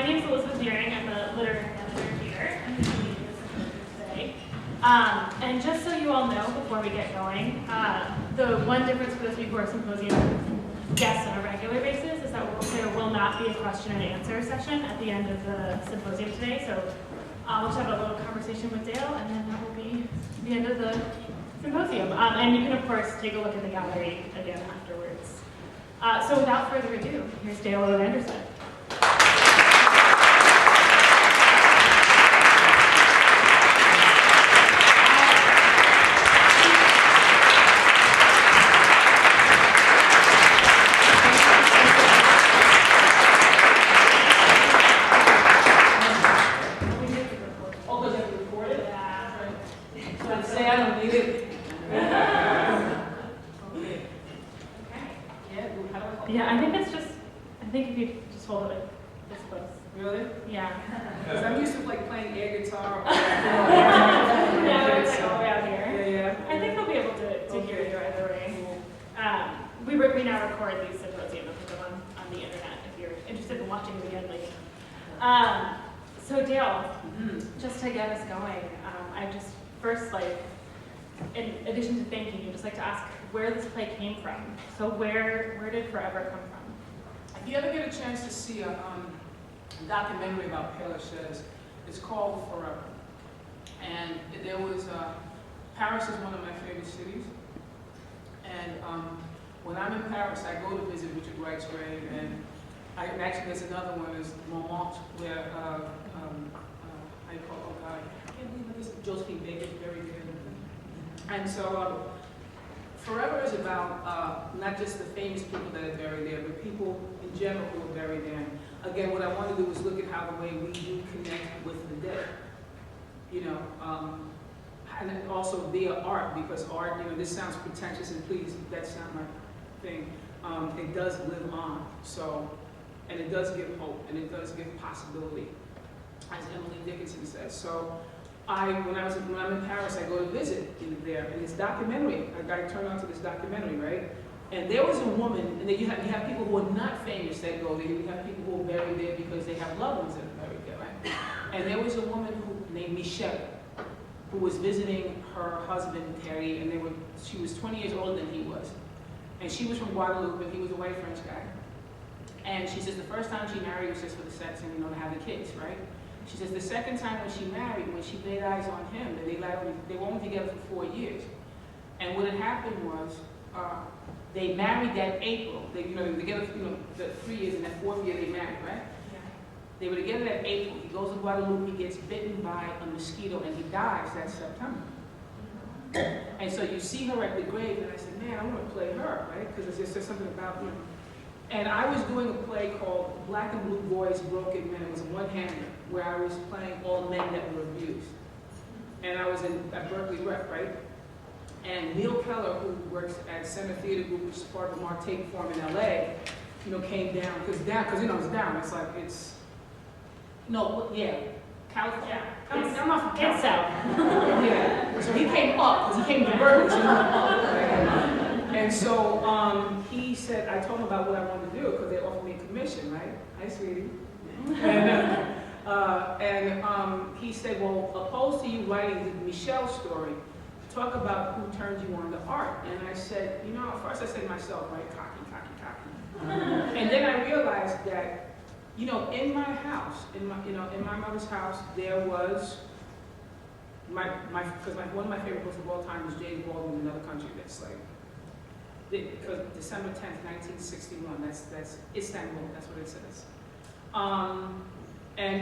name's Elizabeth Deering. I'm the literary manager here. I'm going to be the symposium today. And just so you all know, before we get going, the one difference for this week for symposium guests on a regular basis is that there will not be a question and answer session at the end of the symposium today. So we'll just have a little conversation with Dael, and then that will be the end of the symposium. And you can, of course, take a look at the gallery again afterwards. So without further ado, here's Dael Orlandersmith. So Dael, just to get us going, I just first, in addition to thanking you, just like to ask where this play came from. So where did Forever come from? If you ever get a chance to see a documentary about Père Lachaise, it's called Forever. And there was, Paris is one of my favorite cities. And when I'm in Paris, I go to visit Richard Wright's grave, and actually there's another one, is Montmartre, where, I can't believe this, Josephine Baker's buried there. And so, Forever is about not just the famous people that are buried there, but people in general who are buried there. Again, what I want to do is look at how the way we do connect with the dead. You know, and also via art, because art, you know, this sounds pretentious, and please, that's not my thing. It does live on, so, and it does give hope, and it does give possibility, as Emily Dickinson says. So, when I'm in Paris, I go to visit there, and this documentary, I turned on to this documentary, right? And there was a woman, and then you have people who are not famous that go there. You have people who are buried there because they have loved ones that are buried there, right? And there was a woman named Michelle, who was visiting her husband, Terry, and she was 20 years older than he was. And she was from Guadeloupe, and he was a white French guy. And she says the first time she married was just for the sex and, you know, to have the kids, right? She says the second time when she married, when she laid eyes on him, they were only together for 4 years. And what had happened was, they married that April. They were together, the 3 years, and that 4th year they married, right? Yeah. They were together that April. He goes to Guadeloupe, he gets bitten by a mosquito, and he dies that September. And so you see her at the grave, and I said, man, I want to play her, right? Because there's just something about, And I was doing a play called Black and Blue Boys, Broken Men. It was a one-hander, where I was playing all men that were abused. And I was at Berkeley Rep, right? And Neil Keller, who works at Center Theater Group, which is part of the Marte Forum in LA, Came down, because it's down. It's like, California. I'm not from California. It's south. Yeah. So he came up, because he came to Berkeley. And so he said, I told him about what I wanted to do, because they offered me a commission, right? Hi, sweetie. And he said, well, opposed to you writing the Michelle story, talk about who turned you on to art. And I said, at first I said to myself, right, cocky. And then I realized that, in my house, in my mother's house, there was because one of my favorite books of all time was James Baldwin's Another Country, that's like, because December 10th, 1961, that's Istanbul, that's what it says. And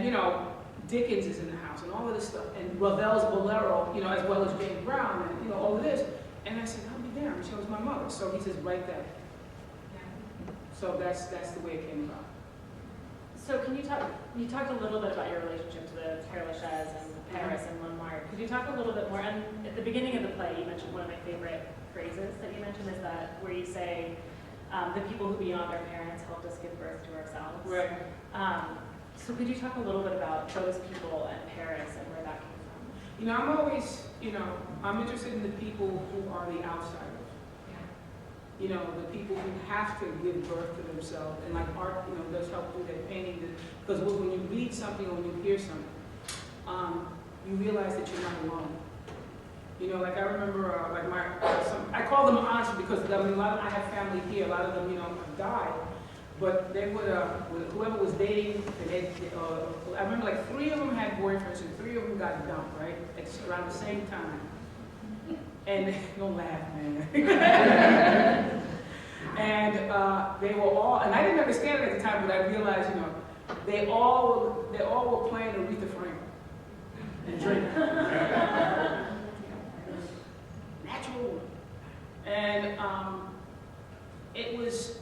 Dickens is in the house, and all of this stuff, and Ravel's Bolero, as well as James Brown, and all of this. And I said, I'll be damned, she was my mother. So he says, write that. So that's the way it came about. So can you talked a little bit about your relationship to the Père Lachaise and Paris and Montmartre. Could you talk a little bit more? And at the beginning of the play, you mentioned one of my favorite phrases that you mentioned is that where you say, the people who beyond our parents helped us give birth to ourselves. Right. So could you talk a little bit about those people and Paris and where that came from? I'm always, I'm interested in the people who are the outsiders. you know, the people who have to give birth to themselves, and like art, you know, does help through their painting, because when you read something or when you hear something, you realize that you're not alone. You know, like I remember, like I call them aunts because I mean, I have family here, a lot of them, you know, have died, but they would, whoever was dating, I remember like 3 of them had boyfriends and 3 of them got dumped, right? It's around the same time. And don't laugh, man. And they were all, and I didn't understand it at the time, but I realized, you know, they all were playing Aretha Franklin and drinking. Natural. And it was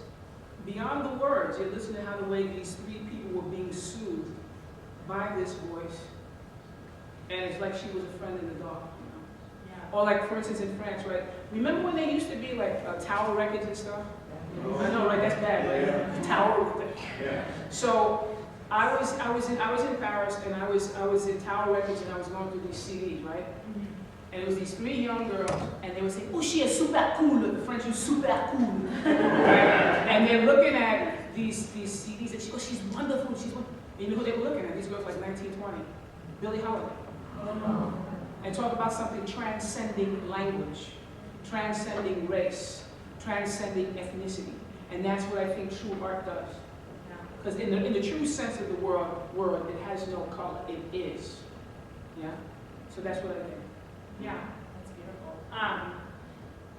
beyond the words. You listen to how the way these 3 people were being soothed by this voice, and it's like she was a friend in the dark. Or like, for instance, in France, right? Remember when they used to be like tower records and stuff? I know, right? That's bad, right? Yeah. Tower. Yeah. So I was in Paris, and I was in Tower Records, and I was going through these CDs, right? Mm-hmm. And it was these 3 young girls, and they were saying, "Oh, she is super cool." The French was super cool, right? And they're looking at these CDs, and she goes, "She's wonderful. She's wonderful." You know who they were looking at? These girls like 1920, Billie Holiday. Oh. And talk about something transcending language, transcending race, transcending ethnicity. And that's what I think true art does. Because in the true sense of the word, it has no color, it is. Yeah? So that's what I think. Yeah, that's beautiful.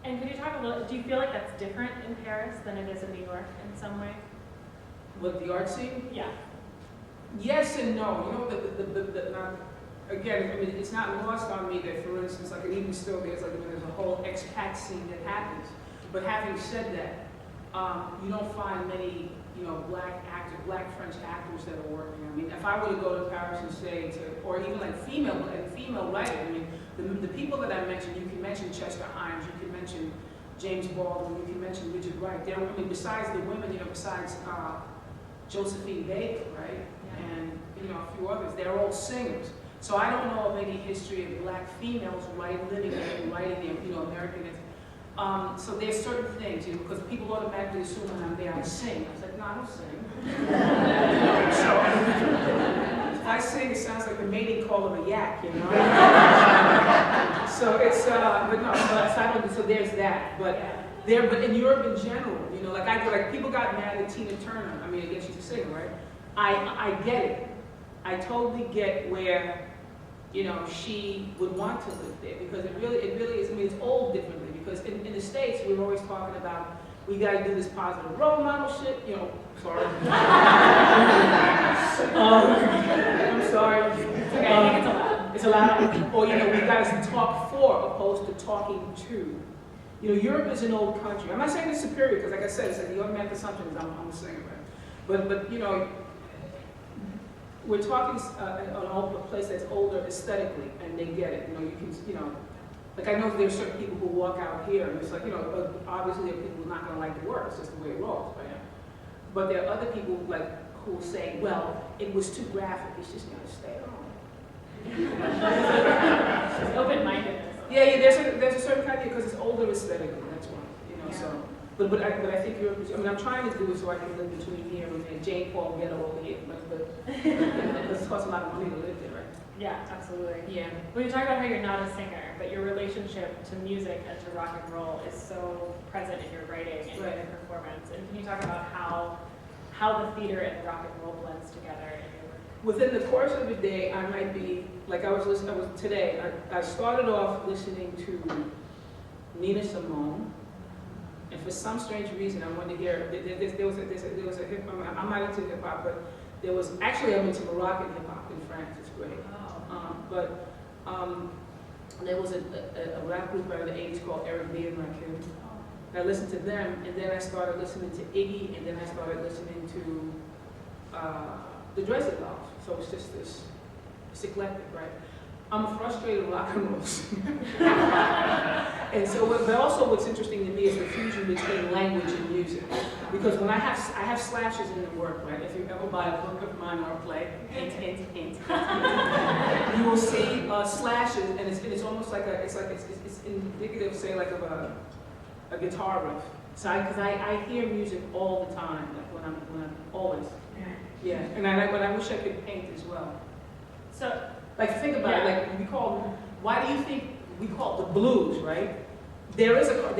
And could you talk a little, do you feel like that's different in Paris than it is in New York in some way? What, the art scene? Yeah. Yes and no. You know, again, I mean, it's not lost on me that, for instance, like, and even still, there's a whole expat scene that happens. But having said that, you don't find many, you know, black French actors that are working. I mean, if I were to go to Paris and say or even like female writers, I mean, the people that I mentioned, you can mention Chester Himes, you can mention James Baldwin, you can mention Richard Wright. I mean, besides the women, you know, besides Josephine Baker, right, yeah. And you know, a few others, they're all singers. So I don't know of any history of black females living there and writing there, you know, Americanism. So there's certain things, you know, because people automatically assume when I'm there I sing. I was like, no, I don't sing. So if I sing, it sounds like the mating call of a yak, you know. So it's, but no, so there's that. But in Europe in general, you know, like people got mad at Tina Turner. I mean, I guess she's a singer, right? I get it. I totally get where, you know, she would want to live there, because it really is. I mean, it's old differently, because in the States we're always talking about we got to do this positive role model shit. You know, sorry. I'm sorry. Okay, I think it's allowed. It's allowed. Or you know, we got to talk for opposed to talking to. You know, Europe is an old country. I'm not saying it's superior, because like I said, it's like the automatic assumption is I'm a singer, right? But you know. We're talking on a place that's older aesthetically, and they get it. You know, you know, like I know there's certain people who walk out here, and it's like, you know, obviously there are people who are not going to like the work. It's just the way it rolls, right? But there are other people like who will say, well, it was too graphic. It's just going to stay on. Open-mindedness. Yeah. There's a certain kind of, because it's older aesthetically. That's why, you know. Yeah. So. But I think Europe is, I mean, I'm trying to do it so I can live between here and there. Jane Paul ghetto over here, but it costs a lot of money to live there, right? Yeah, absolutely. Yeah. When you talk about how you're not a singer, but your relationship to music and to rock and roll is so present in your writing and right. in your performance, and can you talk about how the theater and rock and roll blends together in your work? Within the course of the day, I might be, like today, I started off listening to Nina Simone. And for some strange reason, I wanted to hear, there was a hip hop, I'm not into hip hop, but I'm into Moroccan hip hop in France, it's great. Oh. There was a rap group out of the 80s called Eric B. and Rakim. I listened to them, and then I started listening to Iggy, and then I started listening to the Dresden Dolls. So it's just it's eclectic, right? I'm a frustrated rock and roll singer. And so, but also what's interesting to me is the fusion between language and music. Because when I have slashes in the work, right? If you ever buy a book of mine or a play, hint, you will see slashes, and it's almost like it's indicative, say, like of a guitar riff. So because I hear music all the time, like when I'm always. Yeah, and I wish I could paint as well. So, like think about it, like why do you think we call it the blues, right? There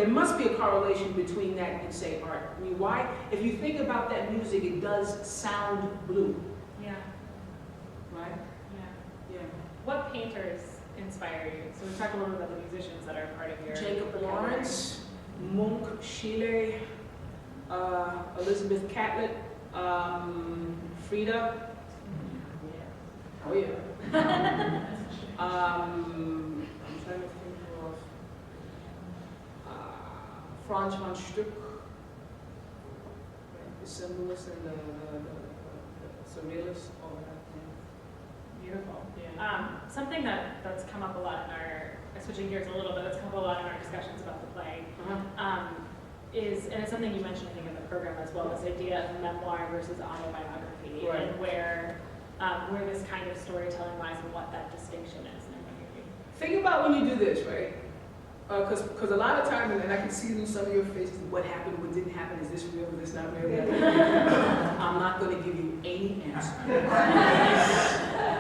must be a correlation between that and say art. I mean, why? If you think about that music, it does sound blue. yeah. Right? Yeah. Yeah. What painters inspire you? So we talked a little bit about the musicians that are part of your Jacob Lawrence, Munch, Schiele, Elizabeth Catlett, Frida. Oh yeah. I'm trying to think of Franz von Stuck, the symbolist and the surrealist, all that thing. Beautiful. Yeah. Something that's come up a lot in our, switching gears a little bit, that's come up a lot in our discussions about the play, is, and it's something you mentioned I think in the program as well, this idea of memoir versus autobiography, Right. and where this kind of storytelling lies and what that distinction is. Think about when you do this, right? Because a lot of times, and I can see in some of your faces, what happened, what didn't happen, is this real, is this not real? I'm not going to give you any answer.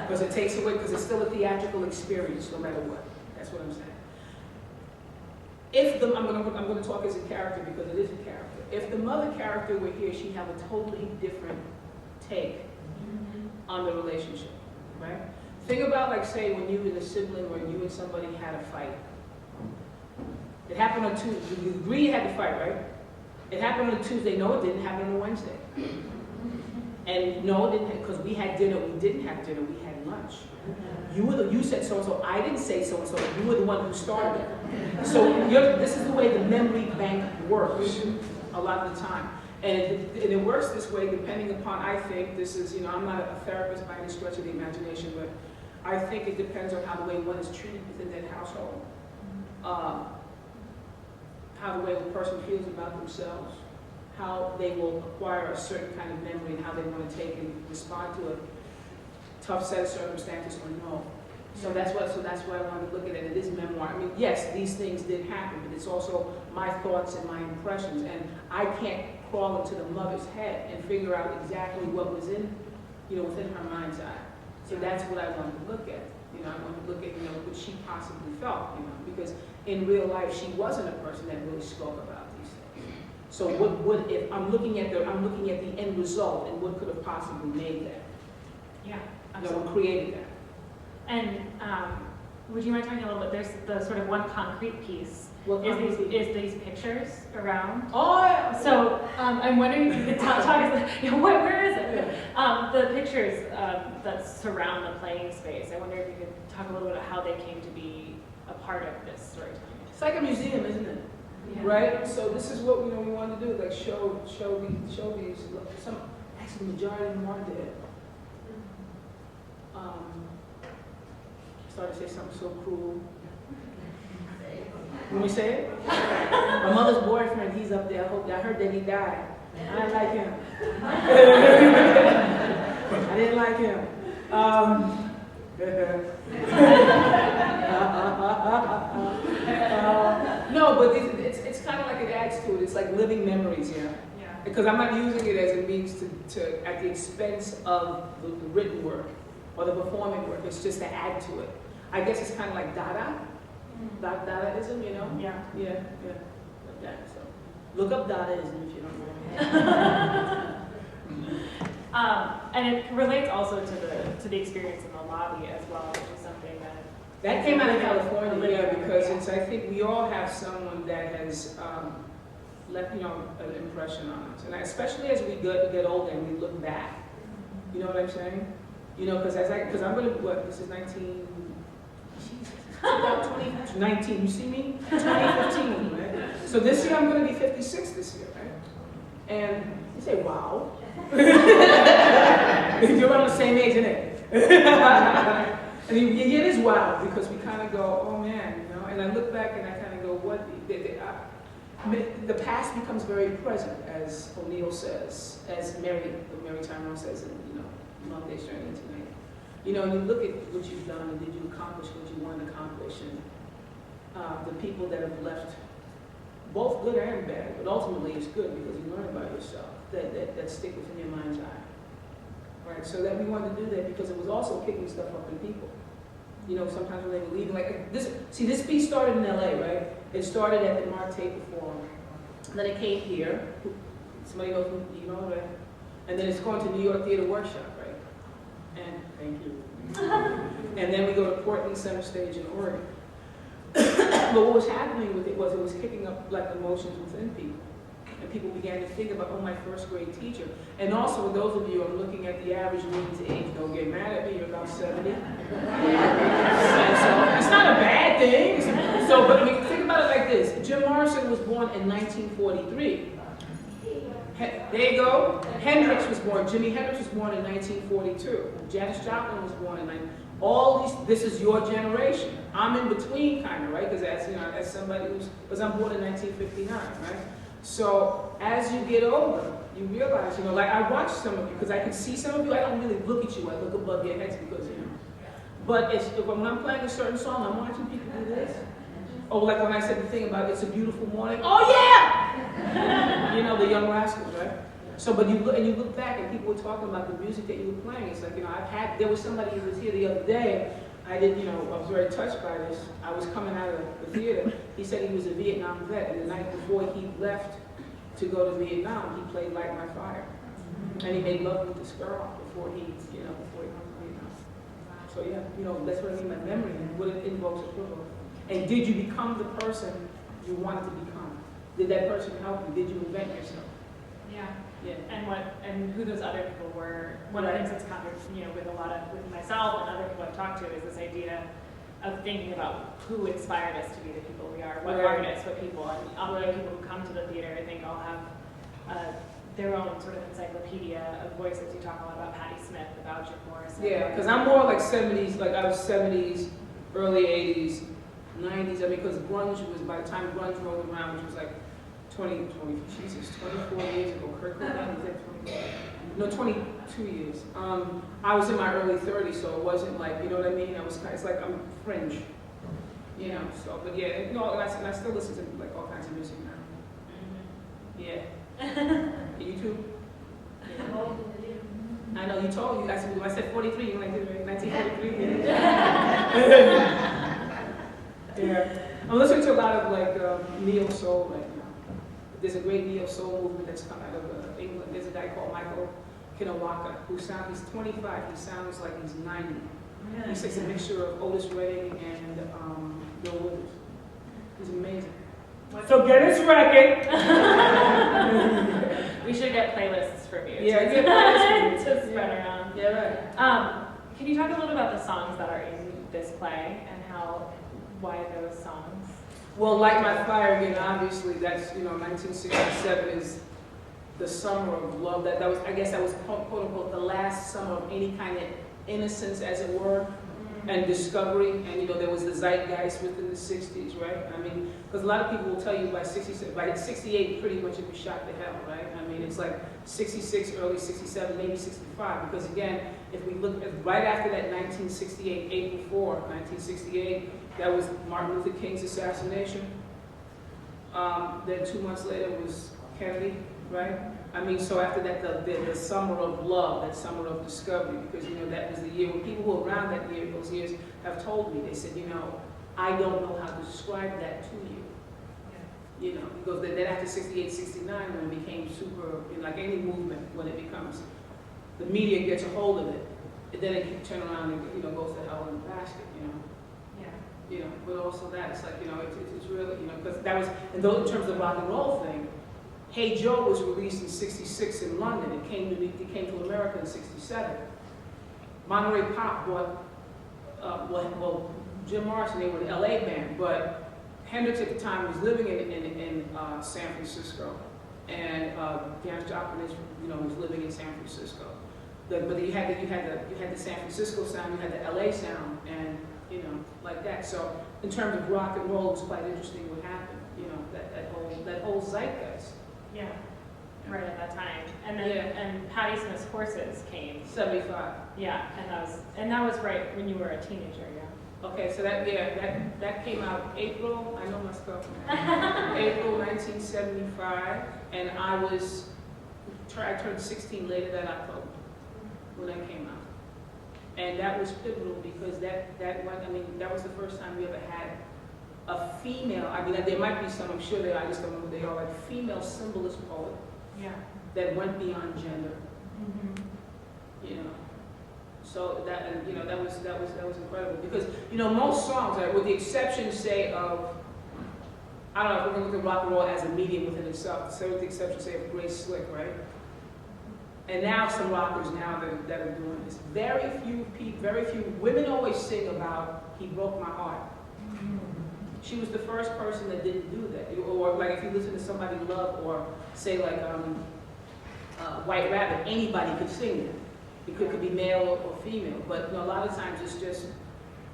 Because it takes away, because it's still a theatrical experience, no matter what. That's what I'm saying. I'm going to talk as a character because it is a character. If the mother character were here, she'd have a totally different take on the relationship, right? Think about, like, say, when you and a sibling or you and somebody had a fight. It happened on Tuesday. You agree you had to fight, right? It happened on Tuesday. No, it didn't happen on Wednesday. And no, it didn't, because we had dinner. We didn't have dinner. We had lunch. You said so-and-so. I didn't say so-and-so. You were the one who started it. So this is the way the memory bank works a lot of the time. And it works this way depending upon, I think, this is, I'm not a therapist by any stretch of the imagination, but I think it depends on how the way one is treated within that household. How the way the person feels about themselves, how they will acquire a certain kind of memory, and how they want to take and respond to a tough set of circumstances or no. So that's why I wanted to look at it. It is memoir. I mean, yes, these things did happen, but it's also my thoughts and my impressions. And I can't crawl into the mother's head and figure out exactly what was in, within her mind's eye. So that's what I wanted to look at. I wanted to look at, what she possibly felt, because in real life she wasn't a person that really spoke about these things. So what if I'm looking at the end result and what could have possibly made that? Yeah, What created that? And would you mind talking a little bit? There's the sort of one concrete piece. Is these pictures around? Oh, yeah. So I'm wondering if you could talk us. Where is it? The pictures that surround the playing space. I wonder if you could talk a little bit about how they came to be a part of this storytelling. It's like a museum, isn't it? Yeah. Right. So this is what we wanted to do, like show these. Actually, the majority of them are dead. Started to say something so cruel. When we say it? My mother's boyfriend, he's up there. I heard that he died. I didn't like him. I didn't like him. No, but it's kind of like it adds to it. It's like living memories, yeah. Because I'm not using it as a means to at the expense of the written work or the performing work. It's just to add to it. I guess it's kind of like Dada. Dadaism, Yeah. Like that. So look up Dadaism if you don't know. And it relates also to the experience in the lobby as well, which is something that came out of California, because I think we all have someone that has left an impression on us, and especially as we get older and we look back. You know what I'm saying? Because I'm going to this is 2019, you see me? 2015, right? So this year I'm going to be 56 this year, right? And you say, wow. You're around the same age, isn't it? And it is wild because we kind of go, oh man, and I look back and I kind of go, what? The past becomes very present, as O'Neill says, as Mary Tyrone says in, Long Day's Journey into Night. And you look at what you've done and did you accomplish what you want to accomplish, and the people that have left both good and bad, but ultimately it's good because you learn about yourself that stick within your mind's eye. Right, so that we wanted to do that because it was also kicking stuff up in people. You know, sometimes when they were leaving, like this, see this piece started in LA, right? It started at the Mark Taper Forum. And then it came here. Somebody knows, you know, right? And then it's going to New York Theater Workshop, right? And thank you. And then we go to Portland Center Stage in Oregon. But what was happening with it was kicking up like emotions within people. And people began to think about, oh, my first grade teacher. And also, those of you who are looking at the average means age, don't get mad at me, you're about 70. And so, it's not a bad thing. So, but I mean, think about it like this. Jim Morrison was born in 1943. There you go. Hendrix was born, Jimi Hendrix was born in 1942. Janis Joplin was born in 1942. All these, this is your generation. I'm in between kind of, right? Because as, you know, as somebody because I'm born in 1959, right? So as you get older, you realize, you know, like I watch some of you, because I can see some of you, I don't really look at you, I look above your heads because, you know. But it's, when I'm playing a certain song, I'm watching people do this. Oh, like when I said the thing about It's a Beautiful Morning, oh yeah! You know, the Young Rascals, right? So, but you look, and you look back and people were talking about the music that you were playing. It's like, you know, there was somebody who was here the other day. I did, you know, I was very touched by this. I was coming out of the theater. He said he was a Vietnam vet, and the night before he left to go to Vietnam, he played Light My Fire. And he made love with this girl before he went to Vietnam. So yeah, you know, that's what I mean by memory and what it invokes approval. And did you become the person you wanted to become? Did that person help you? Did you invent yourself? Yeah. Yeah. And who those other people were. One of the things that's come, you know, with myself and other people I've talked to is this idea of thinking about who inspired us to be the people we are, what artists, what people, and other people who come to the theater, I think all have their own sort of encyclopedia of voices. You talk a lot about Patti Smith, about Jim Morrison. Yeah, because I'm more like 70s, like I was 70s, early 80s, 90s. I mean, because grunge was, by the time grunge rolled around, which was like 24 years ago. Kurt Cobain was at 24. No, 22 years. I was in my early 30s, so it wasn't like, you know what I mean? It's like I'm fringe, you know. So, but yeah, no, and I still listen to like all kinds of music now. Yeah. You too? Yeah. I know you told you. I said 43. You like this, right? 1943. Yeah. I'm listening to a lot of like neo soul right now. There's a great neo soul movement that's come out of England. There's a guy called Michael Kinawaka he's 25. He sounds like he's 90. Yeah. He's like a mixture of Otis Redding and Bill Withers. He's amazing. So get his record. We should get playlists for you. Yeah, get playlists to spread around. Yeah, right. Can you talk a little about the songs that are in this play and why those songs? Well, Light My Fire, again, obviously, that's, you know, 1967 is the summer of love. That was, I guess that was, quote unquote, the last summer of any kind of innocence, as it were, and discovery. And, you know, there was the zeitgeist within the 60s, right? I mean, because a lot of people will tell you by 68, pretty much it was shot to hell, right? I mean, it's like 66, early 67, maybe 65. Because, again, if we look at right after that 1968, April 4, 1968, that was Martin Luther King's assassination. Then 2 months later was Kennedy, right? I mean, so after that, the summer of love, that summer of discovery, because, you know, that was the year when people who were around that year, those years, have told me, they said, you know, I don't know how to describe that to you. Yeah. You know, because then after 68, 69, when it became super, you know, like any movement, when it becomes, the media gets a hold of it, and then it can turn around and, you know, goes to hell in a basket, you know. You know, but also that, it's like, you know, it's really, you know, because that was, in terms of the rock and roll thing, Hey Joe was released in 66 in London. It came to America in 67. Monterey Pop bought, Jim Morrison, they were an LA band, but Hendrix at the time was living in San Francisco, and Janis Joplin was living in San Francisco. But you had the San Francisco sound, you had the LA sound, and you know, like that. So in terms of rock and roll, it's quite interesting what happened. You know, that whole zeitgeist. Yeah. Right at that time, and then and Patti Smith's Horses came. 75. Yeah, and that was right when you were a teenager. Okay, so that came out April, I know my stuff, April 1975, and I turned 16 later that October when that came out. And that was pivotal because that was the first time we ever had a female, there might be some, I'm sure there are, I just don't know who they are, like female symbolist poet that went beyond gender. You know. So that was incredible because most songs, with the exception, say of, I don't know if we're gonna look at rock and roll as a medium within itself. So with the exception, say of Grace Slick, right? And now some rockers now that are doing this. Very few women always sing about "He Broke My Heart." She was the first person that didn't do that. Or like if you listen to Somebody Love or say like White Rabbit, anybody could sing that. It could be male or female, but a lot of times it's just,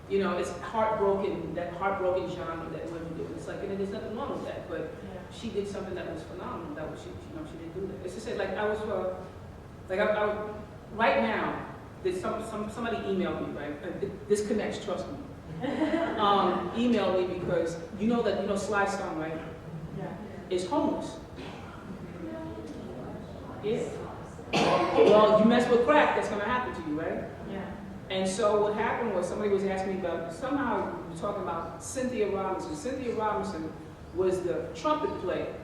it's heartbroken, that heartbroken genre that women do. It's like, and there's nothing wrong with that, but she did something that was phenomenal. That was she didn't do that. It's just like I was right now. There's somebody emailed me, right? This connects, trust me. Emailed me because Sly Stone, right? Is homeless. Yeah. Well, you mess with crack, that's going to happen to you, right? Yeah. And so what happened was somebody was asking me about, somehow we were talking about Cynthia Robinson. Cynthia Robinson was the trumpet player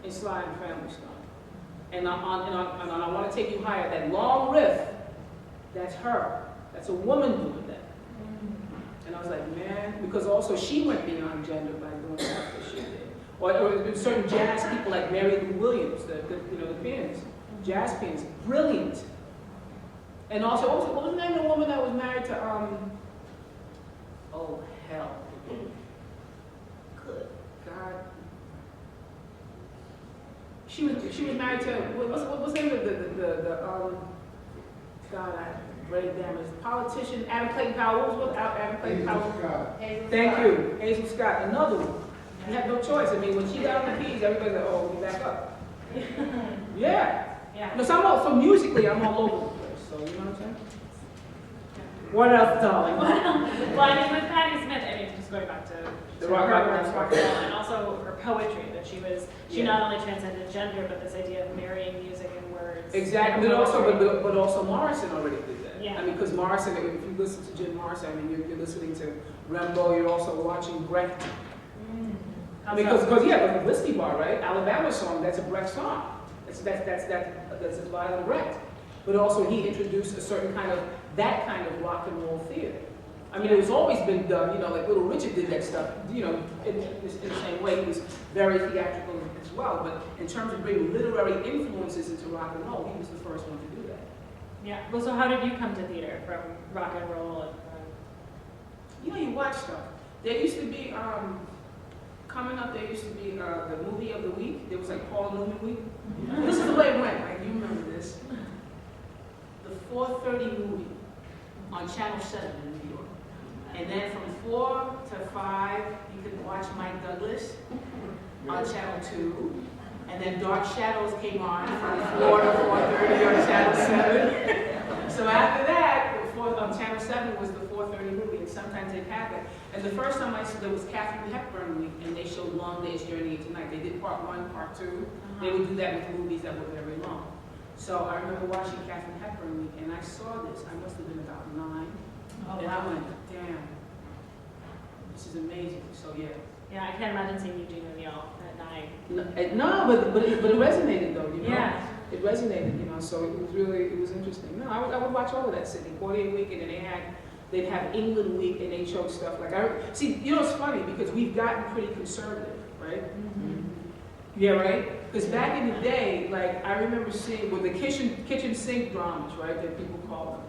in Sly and Family Stone. And I want to take you higher. That long riff, that's her. That's a woman doing that. And I was like, man, because also she went beyond gender by doing stuff that she did. Or certain jazz people like Mary Lou Williams, the pianist. Jazz pianist, brilliant. And also, what was the name of the woman that was married to, oh, hell. Good God. She was married to, what's the name of the brain damage, politician, Adam Clayton Powell. What was Adam Clayton Powell? Thank you, Hazel Scott. Another one. You had no choice. When she got on the keys, everybody's like, oh, we back up. Yeah. Yeah. No, so musically, I'm all over the place. So you know what I'm saying? What else, darling? Well, with Patti Smith, just going back to The her rock and roll, and also her poetry, that she not only transcended gender, but this idea of marrying music and words. Exactly, but also Morrison already did that. Yeah. Because Morrison, if you listen to Jim Morrison, you're listening to Rimbaud, you're also watching Brecht. Because the Whiskey Bar, right? Alabama song, that's a Brecht song. That's a violent Brecht. But also he introduced that kind of rock and roll theater. It was always been done, like Little Richard did that stuff, in the same way. He was very theatrical as well. But in terms of bringing literary influences into rock and roll, he was the first one to do that. Yeah. Well, so how did you come to theater from rock and roll? You watch stuff. There used to be, coming up, there used to be the movie of the week. There was like Paul Newman week. This is the way it went, right? You remember this. The 4:30 movie on Channel 7 in New York. And then from 4 to 5, you could watch Mike Douglas on Channel 2. And then Dark Shadows came on from 4 to 4:30 on Channel 7. So after that, on Channel 7 was the 4:30 movie, and sometimes they'd have it. And the first time I saw there was Katharine Hepburn week, and they showed Long Day's Journey into Night. They did part 1, part 2. They would do that with movies that were very long. So I remember watching Katharine Hepburn week, and I saw this. I must have been about 9. Oh, and wow. I went, damn, this is amazing. So yeah. Yeah, I can't imagine seeing Eugene O'Neill at 9. No, but it resonated though, Yeah. It resonated, so it was interesting. No, I would watch all of that Sydney Poitier week, and then they'd have England week, and they showed stuff like it's funny because we've gotten pretty conservative, right? Mm-hmm. Yeah, right. Because back in the day, like I remember seeing with the kitchen sink dramas, right? That people call them.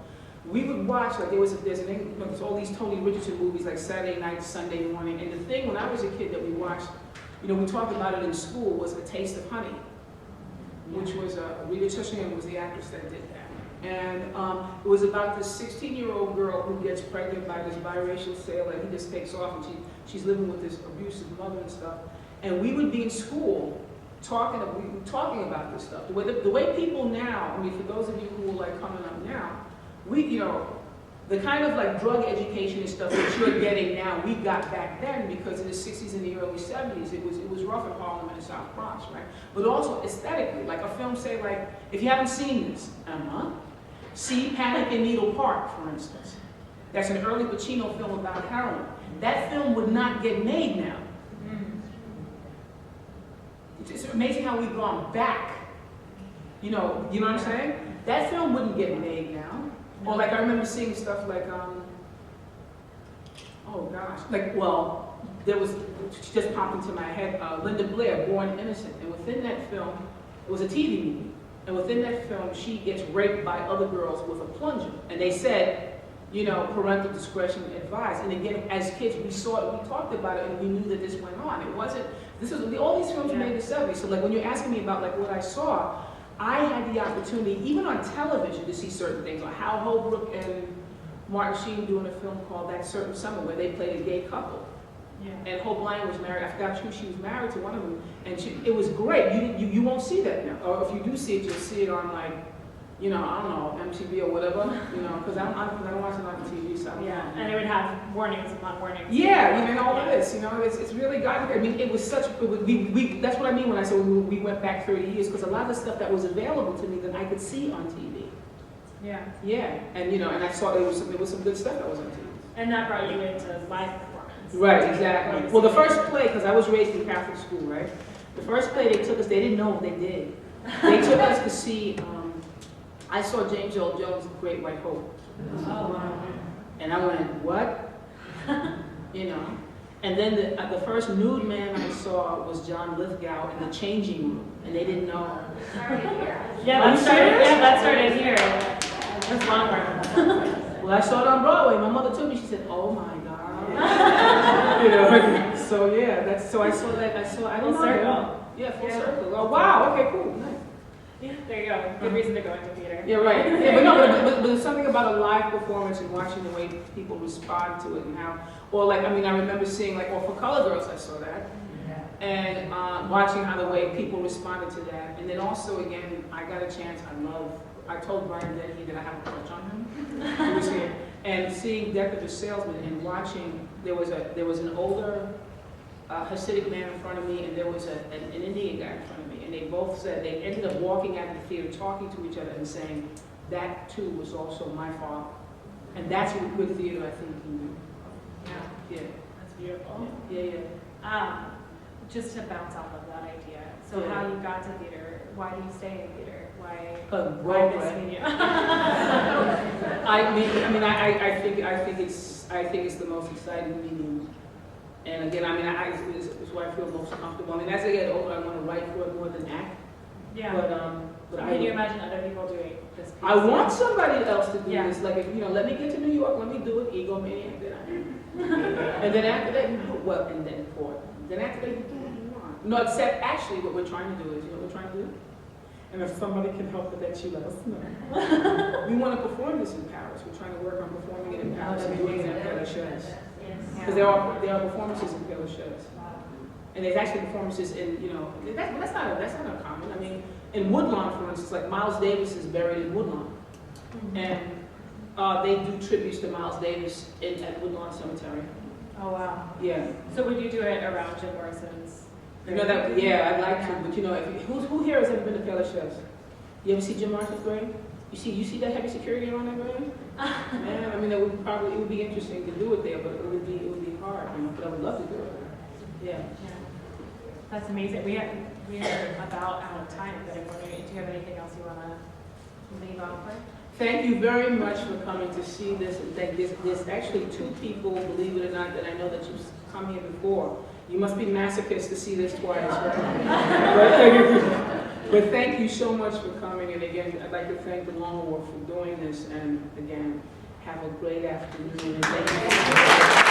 We would watch there's all these Tony Richardson movies like Saturday night, Sunday morning, and the thing when I was a kid that we watched, we talked about it in school was A Taste of Honey. Which was Rita Tushingham was the actress that did that. And it was about this 16-year-old girl who gets pregnant by this biracial sailor, and he just takes off, and she's living with this abusive mother and stuff. And we would be in school talking about this stuff. The way people now, for those of you who are like coming up now, the kind of like drug education and stuff that you're getting now, we got back then because in the 60s and the early 70s, it was rough in Harlem and the South Bronx, right? But also aesthetically, like a film, say like, if you haven't seen this, see Panic in Needle Park, for instance. That's an early Pacino film about heroin. That film would not get made now. It's amazing how we've gone back. You know what I'm saying? That film wouldn't get made now. Or like I remember seeing stuff like, oh gosh, like, well, there was, just popped into my head, Linda Blair, Born Innocent. And within that film, it was a TV movie. And within that film, she gets raped by other girls with a plunger. And they said, you know, parental discretion advised. And again, as kids, we saw it, we talked about it, and we knew that this went on. It wasn't, all these films were made in the 70s. So like when you're asking me about like what I saw, I had the opportunity, even on television, to see certain things, like Hal Holbrook and Martin Sheen doing a film called That Certain Summer, where they played a gay couple. Yeah. And Hope Lyon was married, I forgot who she was married to, one of them, and it was great. You won't see that now. Or if you do see it, you'll see it on like, you know, I don't know, MTV or whatever, you know, because I don't watch it on TV, so I don't know. And it would have warnings upon warnings. Yeah, you know, all of this, you know, it's really got, I mean, it was such, that's what I mean when I say we went back 30 years, because a lot of the stuff that was available to me that I could see on TV. Yeah. Yeah, and you know, and I saw there was some good stuff that was on TV. And that brought you into live performance. Right, exactly. Well, the first play, because I was raised in Catholic school, right? The first play they took us, they didn't know what they did. They took us to see, I saw James Earl Jones' The Great White Hope. Oh, wow. And I went, what? You know? And then the first nude man I saw was John Lithgow in The Changing Room, and they didn't know. Yeah, that started here. That's longer. Well, I saw it on Broadway. My mother took me. She said, "Oh my God." You know. So yeah, so I saw that. I don't know. Circle. Yeah, full circle. Oh wow. Okay, cool. Nice. Yeah, there you go. Good reason to go into theater. Yeah, right. Yeah, but there's something about a live performance and watching the way people respond to it and how, or like, I mean, I remember seeing like, or for Color Girls, I saw that. And watching how the way people responded to that. And then also, again, I got a chance, I told Brian Dennehy that I have a crush on him. He was here. And seeing Death of a Salesman and watching, there was an older Hasidic man in front of me, and there was an Indian guy in front of me. And they both said, they ended up walking out of the theater, talking to each other and saying, that too was also my father. And that's what good theater I think can do. Yeah. That's beautiful. Yeah. Just to bounce off of that idea. So how you got to theater? Why do you stay in theater? Why this medium? I think it's the most exciting medium. And again, I mean, it's where I feel most comfortable. I mean, as I get older, I want to write for it more than act. Yeah. But can you imagine other people doing this piece? I want somebody else to do this. Like, if, you know, let me get to New York, let me do it, egomaniac, then I am. And then after that, you do it well, and then for it. Then after that, you do what you want. No, except actually what we're trying to do is, you know what we're trying to do? And if somebody can help with that, you let us know. We want to perform this in Paris. We're trying to work on performing it in Paris and doing it in Paris shows. Because there are performances in Paris shows. And there's actually performances in, you know, that's not uncommon. I mean, in Woodlawn, for instance, like Miles Davis is buried in Woodlawn. And they do tributes to Miles Davis at Woodlawn Cemetery. Oh, wow. Yeah. So would you do it around Jim Morrison's? You know that? Yeah, I'd like to. But you know, who here has ever been to Paris shows? You ever see Jim Morrison's grave? You see that heavy security around that grave? Man, I mean, it would be interesting to do it there, but it would be hard, you know. But I would love to do it. Yeah. That's amazing. We are about out of time, but I'm wondering, do you have anything else you want to leave off with? Thank you very much for coming to see this. There's actually 2 people, believe it or not, that I know that you've come here before. You must be masochists to see this twice, right? But thank you so much for coming. And again, I'd like to thank the Long War for doing this. And again, have a great afternoon. And thank you.